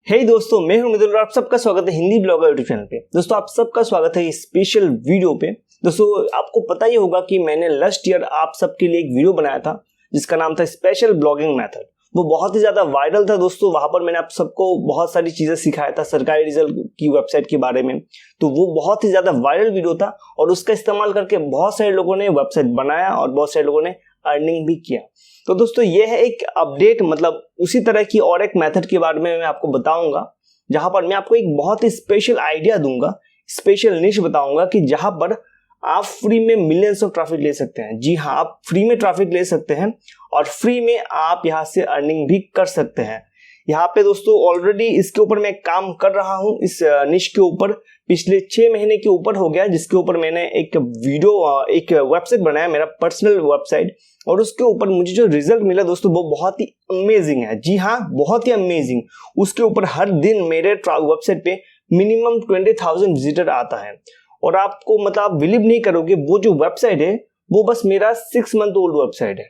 हे दोस्तों, मैं हूं मिदुल और आप सबका स्वागत है हिंदी ब्लॉगर यूट्यूब चैनल पे। दोस्तों आप सबका स्वागत है इस स्पेशल वीडियो पे। दोस्तों आपको पता ही होगा कि मैंने लास्ट ईयर आप सबके लिए एक वीडियो बनाया था जिसका नाम था स्पेशल ब्लॉगिंग मेथड। वो बहुत ही ज्यादा वायरल था दोस्तों। वहां पर मैंने आप सबको बहुत सारी चीजें सिखाया था सरकारी रिजल्ट की वेबसाइट के बारे में। तो वो बहुत ही ज्यादा वायरल वीडियो था और उसका इस्तेमाल करके बहुत सारे लोगों ने वेबसाइट बनाया और बहुत सारे लोगों ने अर्निंग भी किया। तो दोस्तों ये है एक अपडेट, मतलब उसी तरह की और एक मेथड के बारे में मैं आपको बताऊंगा, जहां पर मैं आपको एक बहुत ही स्पेशल आइडिया दूंगा, स्पेशल निश बताऊंगा कि जहां पर आप फ्री में मिलियंस ऑफ ट्रैफिक ले सकते हैं। जी हाँ, आप फ्री में ट्रैफिक ले सकते हैं और फ्री में आप यहां से अर्निंग भी कर सकते हैं। यहाँ पे दोस्तों ऑलरेडी इसके ऊपर मैं काम कर रहा हूँ। इस निश के ऊपर पिछले 6 महीने के ऊपर हो गया, जिसके ऊपर मैंने एक वेबसाइट बनाया, मेरा पर्सनल वेबसाइट, और उसके ऊपर मुझे जो रिजल्ट मिला दोस्तों वो बहुत ही अमेजिंग है। जी हाँ, बहुत ही अमेजिंग। उसके ऊपर हर दिन मेरे वेबसाइट पे मिनिमम 20,000 विजिटर आता है। और आपको मतलब आप बिलीव नहीं करोगे, वो जो वेबसाइट है वो बस मेरा 6 मंथ ओल्ड वेबसाइट है।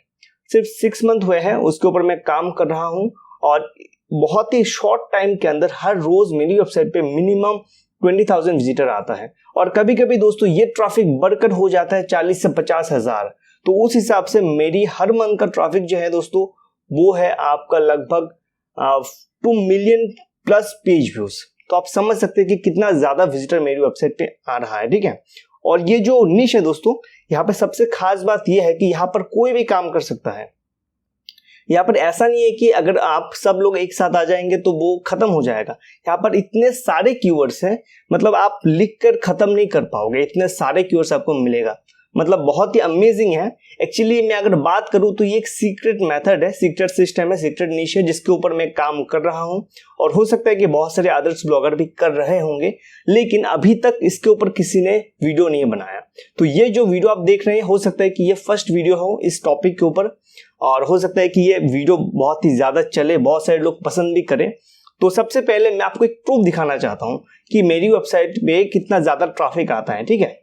सिर्फ 6 मंथ हुए हैं उसके ऊपर मैं काम कर रहा हूँ और बहुत ही शॉर्ट टाइम के अंदर हर रोज मेरी वेबसाइट पे मिनिमम 20,000 विजिटर आता है। और कभी कभी दोस्तों ये ट्रैफिक बढ़कर हो जाता है 40 से 50 हजार। तो उस हिसाब से मेरी हर मंथ का ट्रैफिक जो है दोस्तों वो है आपका लगभग 2 मिलियन प्लस पेज व्यूज। तो आप समझ सकते हैं कि कितना ज्यादा विजिटर मेरी वेबसाइट पे आ रहा है। ठीक है, और ये जो निश है दोस्तों, यहाँ पे सबसे खास बात यह है कि यहाँ पर कोई भी काम कर सकता है। यहाँ पर ऐसा नहीं है कि अगर आप सब लोग एक साथ आ जाएंगे तो वो खत्म हो जाएगा। यहाँ पर इतने सारे कीवर्ड्स हैं, मतलब आप लिखकर खत्म नहीं कर पाओगे, इतने सारे कीवर्ड्स आपको मिलेगा। मतलब बहुत ही अमेजिंग है। एक्चुअली मैं अगर बात करूं तो ये एक सीक्रेट मेथड है, सीक्रेट सिस्टम है, सीक्रेट निश है, जिसके ऊपर मैं काम कर रहा हूं। और हो सकता है कि बहुत सारे अदर्स ब्लॉगर भी कर रहे होंगे, लेकिन अभी तक इसके ऊपर किसी ने वीडियो नहीं बनाया। तो ये जो वीडियो आप देख रहे हैं, हो सकता है कि ये फर्स्ट वीडियो हो इस टॉपिक के ऊपर, और हो सकता है कि ये वीडियो बहुत ही ज्यादा चले, बहुत सारे लोग पसंद भी करें। तो सबसे पहले मैं आपको एक प्रूफ दिखाना चाहता हूं कि मेरी वेबसाइट पे कितना ज्यादा ट्रैफिक आता है। ठीक है,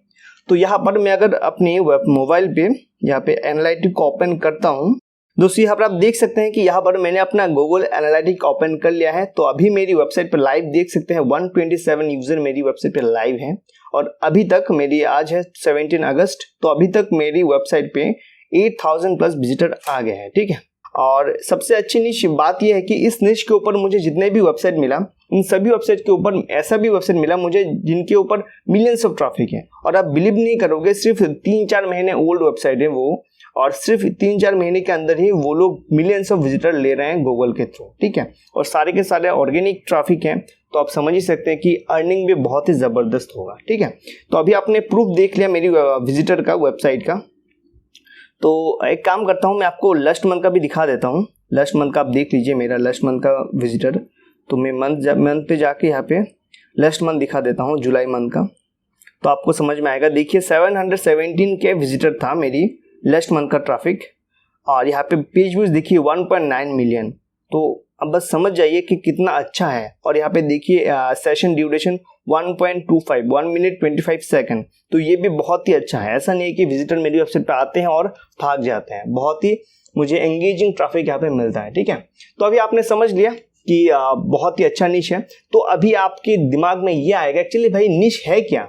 तो यहाँ पर मैं अगर अपने मोबाइल पे यहाँ पे एनालिटिक ओपन करता हूँ दोस्तों, यहाँ पर आप देख सकते हैं कि यहाँ पर मैंने अपना गूगल एनालिटिक ओपन कर लिया है। तो अभी मेरी वेबसाइट पर लाइव देख सकते हैं 127 यूजर मेरी वेबसाइट पे लाइव हैं। और अभी तक मेरी आज है 17 अगस्त, तो अभी तक मेरी वेबसाइट पे 8,000 प्लस विजिटर आ गए हैं। ठीक है, और सबसे अच्छी निश बात यह है कि इस निश के ऊपर मुझे जितने भी वेबसाइट मिला, इन सभी वेबसाइट के ऊपर ऐसा भी वेबसाइट मिला मुझे जिनके ऊपर मिलियंस ऑफ ट्रैफिक है। और आप बिलीव नहीं करोगे, सिर्फ 3-4 महीने ओल्ड वेबसाइट है वो, और सिर्फ 3-4 महीने के अंदर ही वो लोग मिलियंस ऑफ विजिटर ले रहे हैं गूगल के थ्रू। ठीक है, और सारे के सारे ऑर्गेनिक ट्रैफिक है। तो आप समझ ही सकते हैं कि अर्निंग भी बहुत ही जबरदस्त होगा। ठीक है, तो अभी आपने प्रूफ देख लिया मेरी विजिटर का, वेबसाइट का। तो एक काम करता हूं, मैं आपको लास्ट मंथ का भी दिखा देता हूं। लास्ट मंथ का आप देख लीजिए, मेरा लास्ट मंथ का विजिटर। तो मैं मंथ पे जाके यहाँ पे लास्ट मंथ दिखा देता हूं, जुलाई मंथ का, तो आपको समझ में आएगा। देखिए 717 के विजिटर था मेरी लास्ट मंथ का ट्रैफिक, और यहाँ पे पेज व्यूज देखिए 1.9 मिलियन। तो अब बस समझ जाइए कि कितना अच्छा है। और यहाँ पे देखिए सेशन ड्यूरेशन 1.25 1 मिनट 25 सेकंड। तो ये भी बहुत ही अच्छा है। ऐसा नहीं है कि विजिटर मेरी वेबसाइट पे आते हैं और भाग जाते हैं, बहुत ही मुझे एंगेजिंग ट्रैफिक यहाँ पे मिलता है। ठीक है, तो अभी आपने समझ लिया कि बहुत ही अच्छा निश है। तो अभी आपके दिमाग में ये आएगा एक्चुअली भाई निश है क्या,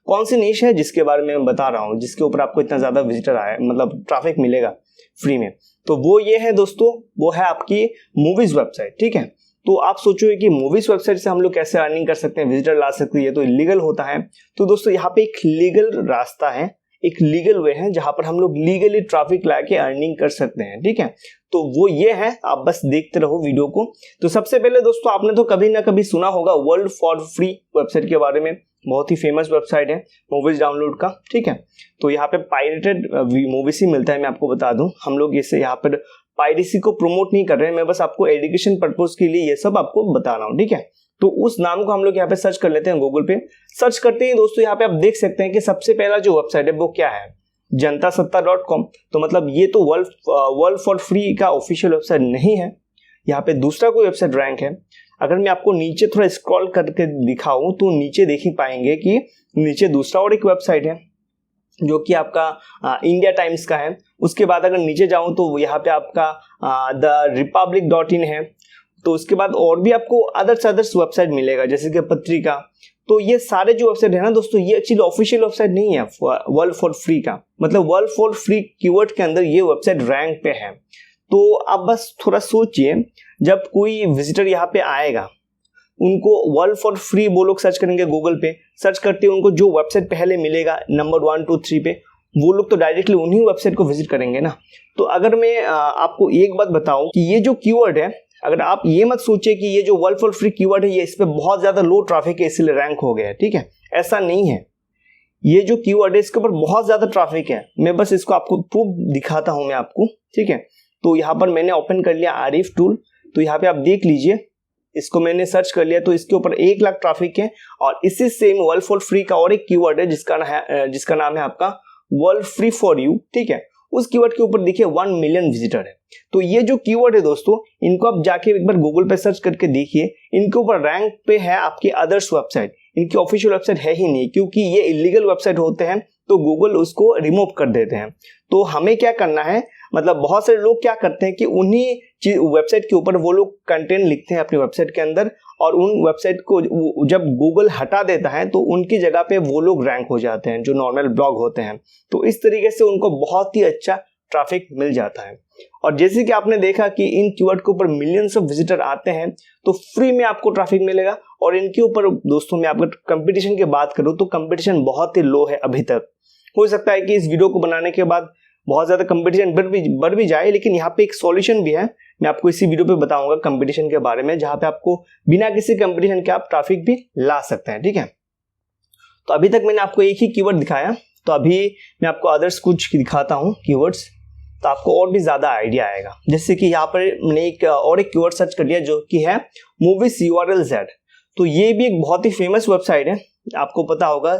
कौन सी निश है जिसके बारे में मैं बता रहा हूँ, जिसके ऊपर आपको इतना ज्यादा विजिटर आए, मतलब ट्रैफिक मिलेगा फ्री में। तो वो ये है दोस्तों, वो है आपकी मूवीज वेबसाइट। ठीक है, तो आप सोचोगे कि मूवीज वेबसाइट से हम लोग कैसे अर्निंग कर सकते हैं, विजिटर ला सकते हैं, ये तो इलीगल होता है। तो दोस्तों यहाँ पे एक लीगल रास्ता है, एक लीगल वे है जहां पर हम लोग लीगली ट्रैफिक लाके अर्निंग कर सकते हैं। ठीक है, तो वो ये है, आप बस देखते रहो वीडियो को। तो सबसे पहले दोस्तों आपने तो कभी ना कभी सुना होगा वर्ल्ड फॉर फ्री वेबसाइट के बारे में, बहुत ही फेमस वेबसाइट है मूवीज डाउनलोड का। ठीक है, तो यहाँ पे पायरेटेड मूवीज ही मिलता है। मैं आपको बता दूं, हम लोग इसे यहाँ पर पायरेसी को प्रमोट नहीं कर रहे हैं, मैं बस आपको एजुकेशन पर्पज के लिए ये सब आपको बता रहा हूँ। ठीक है, तो उस नाम को हम लोग यहाँ पे सर्च कर लेते हैं, गूगल पे सर्च करते हैं दोस्तों। यहाँ पे आप देख सकते हैं कि सबसे पहला जो वेबसाइट है वो क्या है, जनतासत्ता.com। तो मतलब ये तो वर्ल्ड फॉर फ्री का ऑफिशियल वेबसाइट नहीं है। यहाँ पे दूसरा कोई वेबसाइट रैंक है। अगर मैं आपको नीचे थोड़ा स्क्रॉल करके दिखाऊं तो नीचे देख ही पाएंगे कि नीचे दूसरा और एक वेबसाइट है जो कि आपका इंडिया टाइम्स का है। उसके बाद अगर नीचे जाऊं तो यहाँ पे आपका द रिपब्लिक.in है। तो उसके बाद और भी आपको अदर्स वेबसाइट मिलेगा जैसे कि पत्रिका। तो ये सारे जो वेबसाइट है ना दोस्तों, ये एक्चुअली ऑफिशियल वेबसाइट नहीं है वर्ल्ड फॉर फ्री का, मतलब वर्ल्ड फॉर फ्री कीवर्ड के अंदर ये वेबसाइट रैंक पे है। तो आप बस थोड़ा सोचिए, जब कोई विजिटर यहाँ पे आएगा, उनको वर्ल्ड फॉर फ्री वो लोग सर्च करेंगे गूगल पे, सर्च करते हैं उनको जो वेबसाइट पहले मिलेगा नंबर 1 2 3 पे, वो लोग तो डायरेक्टली उन्हीं वेबसाइट को विजिट करेंगे ना। तो अगर मैं आपको एक बात बताऊं कि ये जो कीवर्ड है, अगर आप ये मत सोचिए कि ये जो वर्ल्ड फॉर फ्री कीवर्ड है ये इस पे बहुत ज्यादा लो ट्रैफिक है इसलिए रैंक हो गया है, ठीक है, ऐसा नहीं है। ये जो कीवर्ड है इसके ऊपर बहुत ज्यादा ट्रैफिक है, मैं बस इसको आपको प्रूफ दिखाता हूं मैं आपको, ठीक है। तो यहाँ पर मैंने ओपन कर लिया आरिफ टूल, तो यहाँ पे आप देख लीजिए, इसको मैंने सर्च कर लिया तो इसके ऊपर 1 लाख ट्रैफिक है। और इसी सेम वर्ल्ड फॉर फ्री का और एक कीवर्ड है जिसका नाम है आपका वर्ल्ड फ्री फॉर यू, ठीक है। उस कीवर्ड के ऊपर देखिए 1 मिलियन विजिटर है। तो ये जो कीवर्ड है दोस्तों, इनको आप जाके एक बार गूगल पे सर्च करके देखिए, इनके ऊपर रैंक पे है आपकी अदर्स वेबसाइट, इनकी ऑफिशियल वेबसाइट है ही नहीं, क्योंकि ये इलीगल वेबसाइट होते हैं तो गूगल उसको रिमूव कर देते हैं। तो हमें क्या करना है, मतलब बहुत सारे लोग क्या करते हैं कि उन्हीं वेबसाइट के ऊपर वो लोग कंटेंट लिखते हैं अपनी वेबसाइट के अंदर, और उन वेबसाइट को जब गूगल हटा देता है तो उनकी जगह पे वो लोग रैंक हो जाते हैं जो नॉर्मल ब्लॉग होते हैं। तो इस तरीके से उनको बहुत ही अच्छा ट्रैफिक मिल जाता है। और जैसे कि आपने देखा कि इन कीवर्ड के ऊपर मिलियंस ऑफ विजिटर आते हैं तो फ्री में आपको ट्रैफिक मिलेगा। और इनके ऊपर दोस्तों मैं अगर कंपटीशन की बात करूं तो कंपटीशन बहुत ही लो है अभी तक। हो सकता है कि इस वीडियो को बनाने के बाद बहुत ज्यादा कंपटीशन बढ़ भी जाए, लेकिन यहाँ पे एक सॉल्यूशन भी है, मैं आपको इसी वीडियो पे बताऊंगा कंपटीशन के बारे में, जहां पे आपको बिना किसी कंपटीशन के आप ट्रैफिक भी ला सकते हैं, ठीक है। तो अभी तक मैंने आपको एक ही कीवर्ड दिखाया, तो अभी मैं आपको अदर्स कुछ दिखाता हूँ कीवर्ड्स, तो आपको और भी ज्यादा आइडिया आएगा। जैसे कि यहाँ पर मैंने एक कीवर्ड सर्च कर लिया जो कि है मूवीज URL-Z। तो ये भी एक बहुत ही फेमस वेबसाइट है, आपको पता होगा।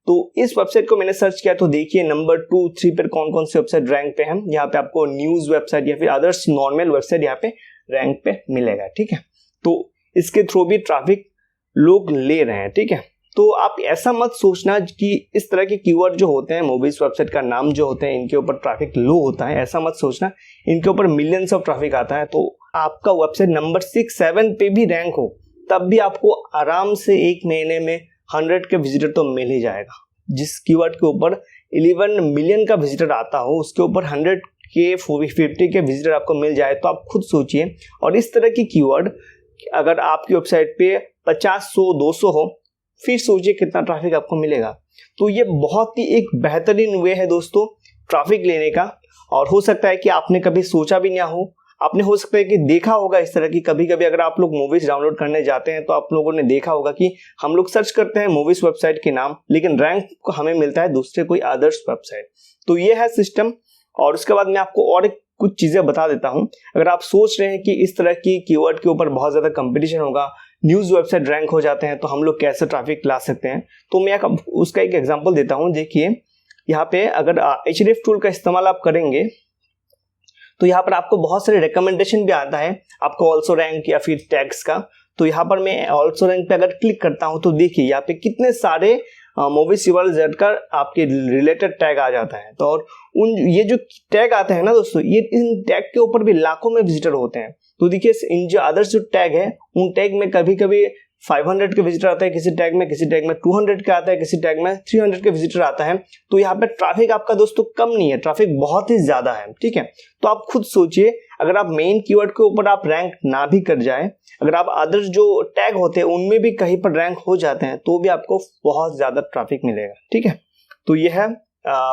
तो इस वेबसाइट को मैंने सर्च किया तो देखिए नंबर 2 3 पर कौन कौन से वेबसाइट रैंक पे हैं। यहाँ पे आपको न्यूज वेबसाइट या फिर अदर्स नॉर्मल वेबसाइट यहाँ पे रैंक पे मिलेगा, ठीक है। तो इसके थ्रू भी ट्रैफिक लोग ले रहे हैं, ठीक है। तो आप ऐसा मत सोचना कि इस तरह के कीवर्ड जो होते हैं, मूवीज वेबसाइट का नाम जो होते हैं, इनके ऊपर ट्रैफिक लो होता है, ऐसा मत सोचना। इनके ऊपर मिलियंस ऑफ ट्रैफिक आता है। तो आपका वेबसाइट नंबर 6 7 पे भी रैंक हो तब भी आपको आराम से 1 महीने में 100 के विजिटर तो मिल ही जाएगा। जिस कीवर्ड के ऊपर 11 मिलियन का विजिटर आता हो उसके ऊपर 100 के 50 के विजिटर आपको मिल जाए तो आप खुद सोचिए। और इस तरह की कीवर्ड अगर आपकी वेबसाइट पे 50 100 200 हो, फिर सोचिए कितना ट्रैफिक आपको मिलेगा। तो ये बहुत ही एक बेहतरीन वे है दोस्तों ट्रैफिक लेने का। और हो सकता है कि आपने कभी सोचा भी ना हो, आपने हो सकता है कि देखा होगा इस तरह की, कभी कभी अगर आप लोग मूवीज डाउनलोड करने जाते हैं तो आप लोगों ने देखा होगा कि हम लोग सर्च करते हैं मूवीज वेबसाइट के नाम, लेकिन रैंक को हमें मिलता है दूसरे कोई अदर्स वेबसाइट। तो ये है सिस्टम। और उसके बाद मैं आपको और कुछ चीजें बता देता हूं। अगर आप सोच रहे हैं कि इस तरह की कीवर्ड के ऊपर बहुत ज्यादा कंपटीशन होगा, न्यूज वेबसाइट रैंक हो जाते हैं, तो हम लोग कैसे ट्रैफिक ला सकते हैं, तो मैं उसका एक एग्जांपल देता हूं। देखिए यहाँ पे अगर Href टूल का इस्तेमाल आप करेंगे तो यहाँ पर आपको बहुत सारे रिकमेंडेशन भी आता है, आपको ऑल्सो रैंक या फिर टैग्स का। तो यहाँ पर मैं ऑल्सो रैंक पे अगर क्लिक करता हूँ तो देखिए यहाँ पे कितने सारे मूवीज URL-Z का आपके रिलेटेड टैग आ जाता है। तो और ये जो टैग आते हैं ना दोस्तों, ये इन टैग के ऊपर भी लाखों में विजिटर होते हैं। तो देखिए इन जो अदर्स जो टैग है उन टैग में कभी कभी 500 के विजिटर आता है, किसी टैग में 200 का आता है, किसी टैग में 300 के विजिटर आता है। तो यहाँ पे ट्रैफिक आपका दोस्तों कम नहीं है, ट्रैफिक बहुत ही ज्यादा है, ठीक है। तो आप खुद सोचिए, अगर आप मेन कीवर्ड के ऊपर आप रैंक ना भी कर जाए, अगर आप अदर्स जो टैग होते हैं उनमें भी कहीं पर रैंक हो जाते हैं तो भी आपको बहुत ज्यादा ट्रैफिक मिलेगा, ठीक है। तो यह है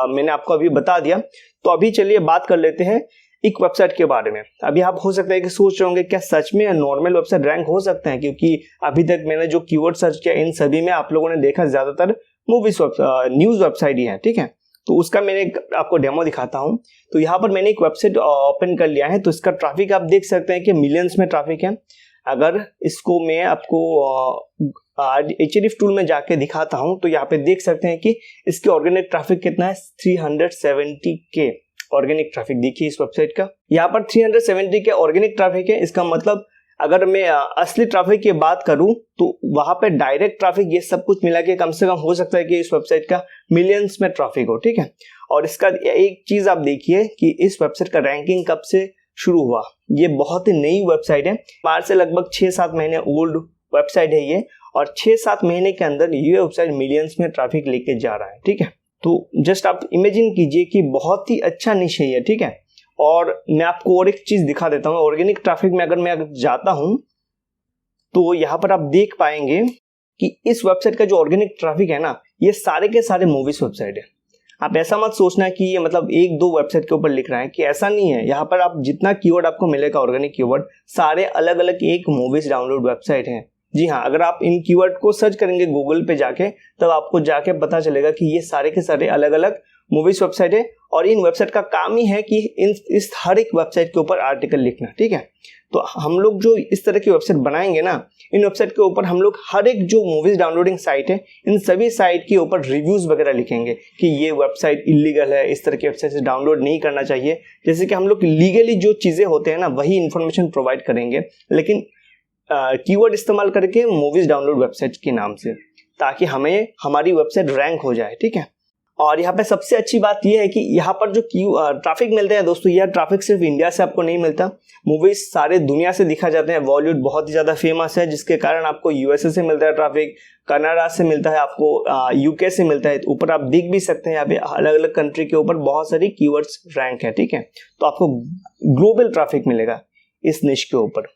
मैंने आपको अभी बता दिया। तो अभी चलिए बात कर लेते हैं एक वेबसाइट के बारे में। अभी आप हो सकता है कि सोच रहे होंगे क्या सच में नॉर्मल वेबसाइट रैंक हो सकते हैं, क्योंकि अभी तक मैंने जो कीवर्ड सर्च किया इन सभी में आप लोगों ने देखा ज्यादातर मूवीज न्यूज वेबसाइट ही है, ठीक है। तो उसका मैंने आपको डेमो दिखाता हूं। तो यहाँ पर मैंने एक वेबसाइट ओपन कर लिया है, तो इसका ट्रैफिक आप देख सकते हैं कि मिलियंस में ट्रैफिक है। अगर इसको मैं आपको Href टूल में जाके दिखाता हूं तो यहाँ पे देख सकते हैं कि इसके ऑर्गेनिक ट्रैफिक कितना है, 370 के ऑर्गेनिक ट्रैफिक। देखिए इस वेबसाइट का यहाँ पर 370 के ऑर्गेनिक ट्रैफिक है। इसका मतलब अगर मैं असली ट्रैफिक की बात करूं तो वहां पे डायरेक्ट ट्रैफिक ये सब कुछ मिला के कम से कम हो सकता है कि इस वेबसाइट का मिलियंस में ट्रैफिक हो, ठीक है। और इसका एक चीज आप देखिए कि इस वेबसाइट का रैंकिंग कब से शुरू हुआ। ये बहुत ही नई वेबसाइट है, बाहर से लगभग 6-7 महीने ओल्ड वेबसाइट है ये, और 6-7 महीने के अंदर ये वेबसाइट मिलियंस में ट्रैफिक लेके जा रहा है, ठीक है। तो जस्ट आप इमेजिन कीजिए कि बहुत ही अच्छा निश है ये, ठीक है। और मैं आपको और एक चीज दिखा देता हूँ, ऑर्गेनिक ट्रैफिक में अगर मैं जाता हूँ तो यहाँ पर आप देख पाएंगे कि इस वेबसाइट का जो ऑर्गेनिक ट्रैफिक है ना, ये सारे के सारे मूवीज वेबसाइट है। आप ऐसा मत सोचना कि ये मतलब 1-2 वेबसाइट के ऊपर लिख रहा है, कि ऐसा नहीं है। यहाँ पर आप जितना कीवर्ड आपको मिलेगा ऑर्गेनिक कीवर्ड, सारे अलग अलग एक मूवीज डाउनलोड वेबसाइट है। जी हाँ, अगर आप इन कीवर्ड को सर्च करेंगे गूगल पे जाके, तब आपको जाके पता चलेगा कि ये सारे के सारे अलग अलग मूवीज वेबसाइट है। और इन वेबसाइट का काम ही है कि इस हर एक वेबसाइट के ऊपर आर्टिकल लिखना, ठीक है। तो हम लोग जो इस तरह की वेबसाइट बनाएंगे ना, इन वेबसाइट के ऊपर हम लोग हर एक जो मूवीज डाउनलोडिंग साइट है, इन सभी साइट के ऊपर रिव्यूज वगैरह लिखेंगे कि ये वेबसाइट इलीगल है, इस तरह की वेबसाइट से डाउनलोड नहीं करना चाहिए। जैसे कि हम लोग लीगली जो चीजें होते हैं ना, वही इंफॉर्मेशन प्रोवाइड करेंगे, लेकिन कीवर्ड इस्तेमाल करके मूवीज डाउनलोड वेबसाइट के नाम से, ताकि हमें हमारी वेबसाइट रैंक हो जाए, ठीक है। और यहाँ पे सबसे अच्छी बात यह है कि यहाँ पर जो ट्रैफिक मिलते हैं दोस्तों, यह ट्रैफिक सिर्फ इंडिया से आपको नहीं मिलता, मूवीज सारे दुनिया से दिखा जाते हैं। बॉलीवुड बहुत ही ज़्यादा फेमस है, जिसके कारण आपको यूएसए से मिलता है ट्रैफिक, कनाडा से मिलता है, आपको यूके से मिलता है। ऊपर आप देख भी सकते हैं यहाँ पे अलग अलग कंट्री के ऊपर बहुत सारी कीवर्ड्स रैंक है, ठीक है। तो आपको ग्लोबल ट्रैफिक मिलेगा इस निश के ऊपर।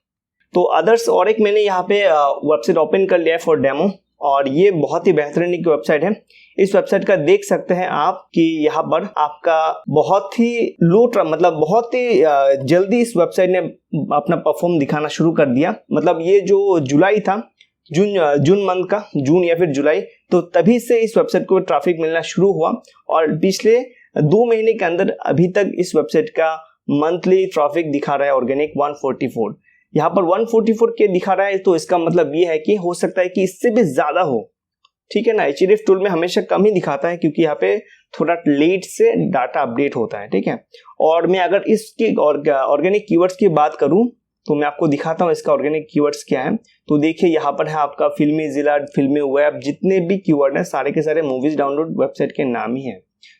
तो अदर्स और एक मैंने यहाँ पे वेबसाइट ओपन कर लिया है फॉर डेमो, और ये बहुत ही बेहतरीन एक वेबसाइट है। इस वेबसाइट का देख सकते हैं आप कि यहाँ पर आपका बहुत ही मतलब बहुत ही जल्दी इस वेबसाइट ने अपना परफॉर्म दिखाना शुरू कर दिया। मतलब ये जो जुलाई था, जून मंथ का, जून या फिर जुलाई, तो तभी से इस वेबसाइट को ट्रैफिक मिलना शुरू हुआ, और पिछले 2 महीने के अंदर अभी तक इस वेबसाइट का मंथली ट्रैफिक दिखा रहा है ऑर्गेनिक 144। यहाँ पर 144 के दिखा रहा है, तो इसका मतलब ये है कि हो सकता है कि इससे भी ज्यादा हो, ठीक है ना। HRF टूल में हमेशा कम ही दिखाता है, क्योंकि यहाँ पे थोड़ा लेट से डाटा अपडेट होता है, ठीक है। और मैं अगर इसके ऑर्गेनिक कीवर्ड्स की बात करूं, तो मैं आपको दिखाता हूं इसका ऑर्गेनिक कीवर्ड्स क्या है। तो देखिए यहाँ पर है आपका फिल्मी जिला, फिल्मी वेब, जितने भी कीवर्ड हैं सारे के सारे मूवीज डाउनलोड वेबसाइट के नाम ही है।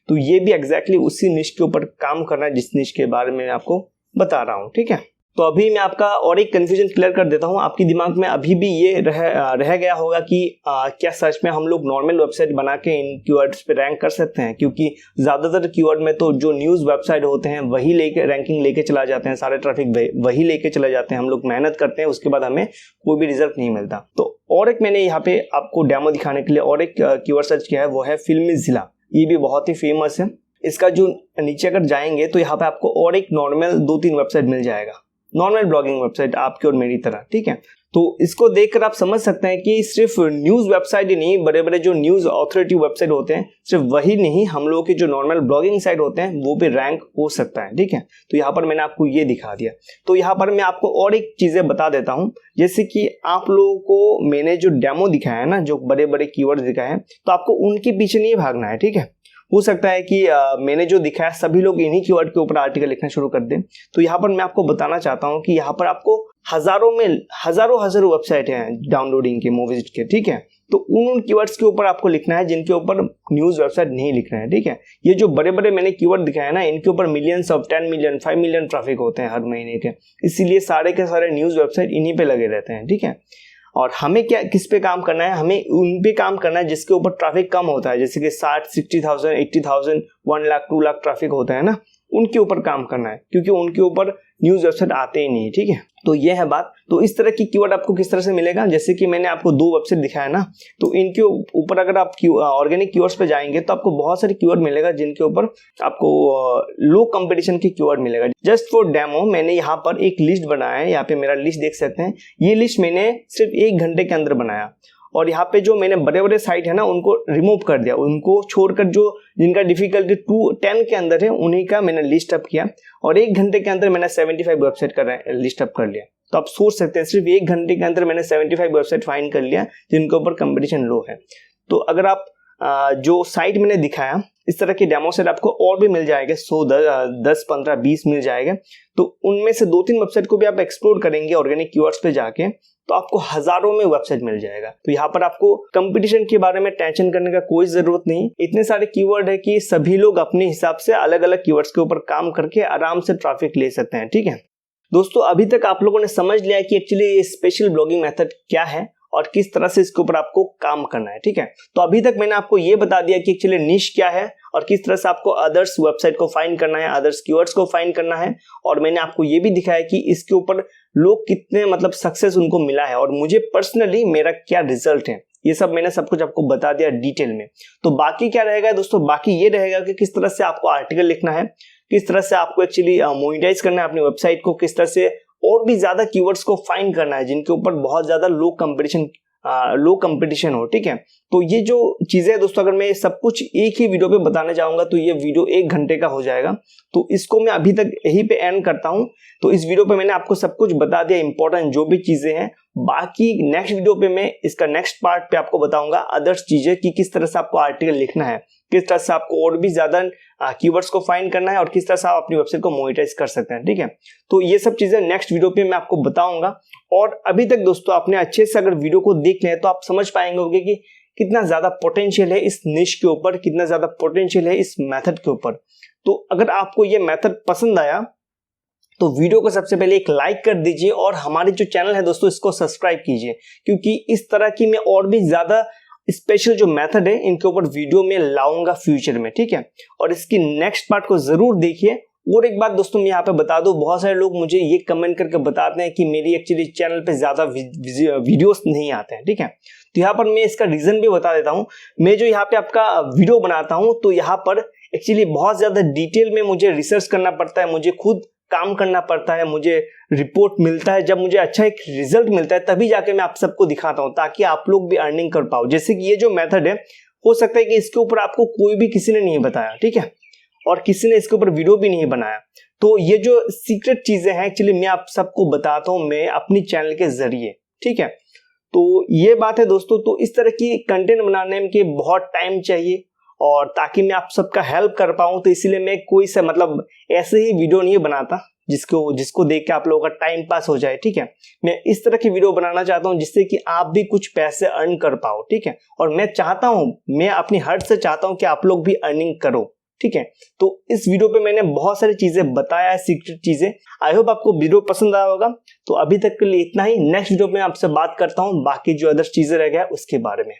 तो ये भी एग्जैक्टली उसी निश के ऊपर काम कर रहा है जिस निश के बारे में आपको बता रहा हूँ, ठीक है। तो अभी मैं आपका और एक कंफ्यूजन क्लियर कर देता हूं। आपके दिमाग में अभी भी ये रह गया होगा कि क्या सच में हम लोग नॉर्मल वेबसाइट बना के इन कीवर्ड्स पे रैंक कर सकते हैं, क्योंकि ज्यादातर कीवर्ड में तो जो न्यूज वेबसाइट होते हैं वही लेके रैंकिंग लेके चला जाते हैं, सारे ट्रैफिक वही लेके चले जाते हैं। हम लोग मेहनत करते हैं, उसके बाद हमें कोई भी रिजल्ट नहीं मिलता। तो और एक मैंने यहाँ पे आपको डेमो दिखाने के लिए और एक कीवर्ड सर्च किया है, वो है फिल्मी जिला। ये भी बहुत ही फेमस है। इसका जो नीचे अगर जाएंगे तो यहाँ पे आपको और एक नॉर्मल 2-3 वेबसाइट मिल जाएगा, नॉर्मल ब्लॉगिंग वेबसाइट आपकी और मेरी तरह, ठीक है। तो इसको देखकर आप समझ सकते हैं कि सिर्फ न्यूज वेबसाइट ही नहीं, बड़े बड़े जो न्यूज ऑथोरिटी वेबसाइट होते हैं, सिर्फ वही नहीं, हम लोगों के जो नॉर्मल ब्लॉगिंग साइट होते हैं वो भी रैंक हो सकता है, ठीक है। तो यहाँ पर मैंने आपको ये दिखा दिया। तो यहाँ पर मैं आपको और एक चीजें बता देता हूँ, जैसे कि आप लोगों को मैंने जो डेमो दिखाया है ना, जो बड़े बड़े कीवर्ड दिखाए हैं, तो आपको उनके पीछे नहीं भागना है, ठीक है। हो सकता है कि मैंने जो दिखाया सभी लोग इन्हीं कीवर्ड के ऊपर आर्टिकल लिखना शुरू कर दें। तो यहाँ पर मैं आपको बताना चाहता हूँ कि यहाँ पर आपको हजारों वेबसाइट हैं डाउनलोडिंग के, मूवीज के, ठीक है। तो उन कीवर्ड्स के ऊपर आपको लिखना है जिनके ऊपर न्यूज वेबसाइट नहीं लिख रहे हैं, ठीक है। ये जो बड़े बड़े मैंने कीवर्ड दिखाए ना, इनके ऊपर millions of 10 million 5 million traffic होते हैं हर महीने के, इसीलिए सारे के सारे न्यूज वेबसाइट इन्हीं पे लगे रहते हैं, ठीक है। और हमें किस पे काम करना है, हमें उन पे काम करना है जिसके ऊपर ट्रैफिक कम होता है, जैसे कि 60,000 80,000 1 लाख 2 लाख ट्रैफिक होता है ना, उनके ऊपर काम करना है, क्योंकि उनके ऊपर न्यूज वेबसाइट आते ही नहीं, ठीक है। तो ये है बात। तो इस तरह की कीवर्ड आपको किस तरह से मिलेगा, जैसे कि मैंने आपको 2 वेबसाइट दिखाया ना, तो इनके ऊपर अगर आप ऑर्गेनिक कीवर्ड्स पे जाएंगे तो आपको बहुत सारे कीवर्ड मिलेगा जिनके ऊपर आपको लो कंपटीशन की कीवर्ड मिलेगा। जस्ट फॉर डेमो मैंने यहाँ पर एक लिस्ट बनाया है, यहाँ पे मेरा लिस्ट देख सकते हैं। ये लिस्ट मैंने सिर्फ 1 घंटे के अंदर बनाया, और यहाँ पे जो मैंने बड़े बड़े साइट है ना उनको रिमूव कर दिया, उनको छोड़कर जो जिनका डिफिकल्टी 10 के अंदर है उन्हीं का मैंने लिस्ट अप किया, और 1 घंटे के अंदर मैंने 75 वेबसाइट का लिस्ट अप कर लिया। तो आप सोच सकते हैं सिर्फ 1 घंटे के अंदर मैंने 75 वेबसाइट फाइंड कर लिया जिनके ऊपर कंपटीशन लो है। तो अगर आप जो साइट मैंने दिखाया, इस तरह की डेमो सेट आपको और भी मिल जाएगा, 100 10 15 20 मिल जाएगा। तो उनमें से 2-3 वेबसाइट को भी आप एक्सप्लोर करेंगे ऑर्गेनिक कीवर्ड्स पे जाके, तो आपको हजारों में वेबसाइट मिल जाएगा। तो यहाँ पर आपको कंपटीशन के बारे में टेंशन करने का कोई जरूरत नहीं। इतने सारे कीवर्ड है कि सभी लोग अपने हिसाब से अलग अलग कीवर्ड्स के ऊपर काम करके आराम से ट्रैफिक ले सकते हैं, ठीक है। दोस्तों अभी तक आप लोगों ने समझ लिया कि एक्चुअली ये स्पेशल ब्लॉगिंग मेथड क्या है और किस तरह से इसके ऊपर आपको काम करना है, ठीक है। तो अभी तक मैंने आपको ये बता दिया कि एक्चुअली निश क्या है और किस तरह से आपको अदर्स वेबसाइट को फाइंड करना है, अदर्स कीवर्ड्स को फाइंड करना है, और मैंने आपको ये भी दिखाया कि इसके ऊपर लोग कितने मतलब सक्सेस उनको मिला है और मुझे पर्सनली मेरा क्या रिजल्ट है। ये सब मैंने सब कुछ आपको बता दिया डिटेल में। तो बाकी क्या रहेगा दोस्तों, बाकी ये रहेगा कि किस तरह से आपको आर्टिकल लिखना है, किस तरह से आपको एक्चुअली मोनेटाइज करना है अपनी वेबसाइट को, किस तरह से और भी ज्यादा कीवर्ड्स को फाइंड करना है जिनके ऊपर बहुत ज्यादा लो कंपटीशन हो, ठीक है। तो ये जो चीजें है दोस्तों, अगर मैं सब कुछ एक ही वीडियो पे बताने जाऊंगा तो ये वीडियो 1 घंटे का हो जाएगा, तो इसको मैं अभी तक यहीं पे एंड करता हूं। तो इस वीडियो पे मैंने आपको सब कुछ बता दिया, इंपॉर्टेंट जो भी चीजें हैं। बाकी नेक्स्ट वीडियो पे मैं इसका नेक्स्ट पार्ट पे आपको बताऊंगा अदर्स चीजें कि किस तरह से आपको आर्टिकल लिखना है, किस तरह से आपको और भी ज्यादा कीवर्ड्स को फाइंड करना है और किस तरह से आप अपनी वेबसाइट को मोनेटाइज कर सकते हैं, ठीक है। तो ये सब चीजें नेक्स्ट वीडियो पे मैं आपको बताऊंगा। और अभी तक दोस्तों आपने अच्छे से अगर वीडियो को देख लिया तो आप समझ पाएंगे होंगे कि कितना ज्यादा पोटेंशियल है इस निश के ऊपर, कितना ज्यादा पोटेंशियल है इस मेथड के ऊपर। तो अगर आपको ये मेथड पसंद आया तो वीडियो को सबसे पहले एक लाइक कर दीजिए और हमारे जो चैनल है दोस्तों इसको सब्सक्राइब कीजिए, क्योंकि इस तरह की मैं और भी ज्यादा स्पेशल जो मेथड है इनके ऊपर वीडियो में लाऊंगा फ्यूचर में, ठीक है। और इसकी नेक्स्ट पार्ट को जरूर देखिए। और एक बात दोस्तों मैं यहाँ पे बता दूं, बहुत सारे लोग मुझे ये कमेंट करके बताते हैं कि मेरी एक्चुअली चैनल पे ज्यादा वीडियोस नहीं आते हैं, ठीक है। तो यहाँ पर मैं इसका रीजन भी बता देता हूँ। मैं जो यहाँ पे आपका वीडियो बनाता हूँ तो यहाँ पर एक्चुअली बहुत ज्यादा डिटेल में मुझे रिसर्च करना पड़ता है, मुझे खुद काम करना पड़ता है, मुझे रिपोर्ट मिलता है। जब मुझे अच्छा एक रिजल्ट मिलता है तभी जाके मैं आप सबको दिखाता हूँ, ताकि आप लोग भी अर्निंग कर पाओ। जैसे कि ये जो मेथड है, हो सकता है कि इसके ऊपर आपको कोई भी किसी ने नहीं बताया, ठीक है, और किसी ने इसके ऊपर वीडियो भी नहीं बनाया। तो ये जो सीक्रेट चीजें हैं एक्चुअली मैं आप सबको बताता हूँ मैं अपनी चैनल के जरिए, ठीक है। तो ये बात है दोस्तों। तो इस तरह की कंटेंट बनाने में बहुत टाइम चाहिए और ताकि मैं आप सबका हेल्प कर पाऊं, तो इसीलिए मैं कोई सा मतलब ऐसे ही वीडियो नहीं बनाता जिसको देख के आप लोगों का टाइम पास हो जाए, ठीक है। मैं इस तरह की वीडियो बनाना चाहता हूं जिससे कि आप भी कुछ पैसे अर्न कर पाओ, ठीक है। और मैं चाहता हूं, मैं अपनी हर्ट से चाहता हूं कि आप लोग भी अर्निंग करो, ठीक है। तो इस वीडियो पे मैंने बहुत सारी चीजें बताया है, सीक्रेट चीजें। आई होप आपको वीडियो पसंद आया होगा। तो अभी तक के लिए इतना ही। नेक्स्ट वीडियो में आपसे बात करता हूं बाकी जो अदर चीजें रह गया उसके बारे में।